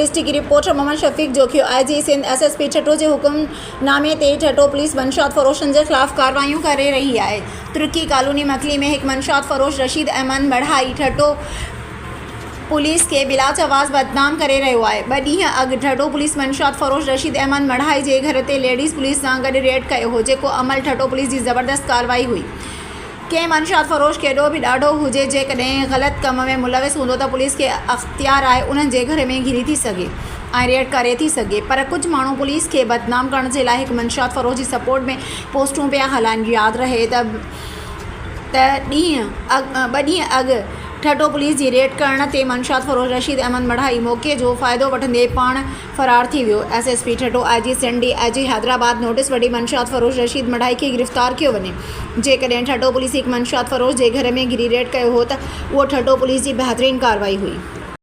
District की reporter Mohammad Shafiq Jokhio IG Sindh SSP Thatta के हुक्मनामे ते ठटो पुलिस मंशात फरोशन के खिलाफ कार्रवाइयों करे रही है। तुर्की कॉलोनी मकली में एक मंशात फरोश रशीद अहमद मढ़ाई ठटो पुलिस के बिलाचवाज़ बदनाम करे रहियो आहे। 2 ॾींहं अॻु ठटो पुलिस मंशात फरोश रशीद अहमद मढ़ाई के घर ते लेडीज़ पुलिस सां गॾु रेड कयो हो, जेको अमल ठटो पुलिस की ज़बरदस्त कार्रवाई हुई। कंहिं मंशात फरोश केॾो भी ॾाढो हुजे, जेकॾहिं ग़लत कम में मुलविस हूंदो त पुलिस के अख्तियार आहे उन्हनि जे घर में घिरी थी सघे ऐं रेड करे थी सघे। पर कुछ माण्हू पुलिस के बदनाम करण जे लाइ हिकु मंशात फरोश जी सपोर्ट में पोस्टूं पिया हलाइनि। यादि रहे त 2 ॾींहं अॻु ठटो पुलिस की रेड करण ते मंशात फरोश रशीद अहमद मढ़ाई मौके जो फ़ाइदो वठंदे पाण फरार थी वियो। SSP Thatta IG Sindh DIG Hyderabad notice वठी मंशात फरोश रशीद मढ़ाई के गिरफ़्तार कियो वञे। जेकॾहिं ठटो पुलिस हिकु मंशात फरोश जे घर में घिरी रेड कयो हो त उहो ठटो पुलिस की बेहतरीन कार्रवाई हुई।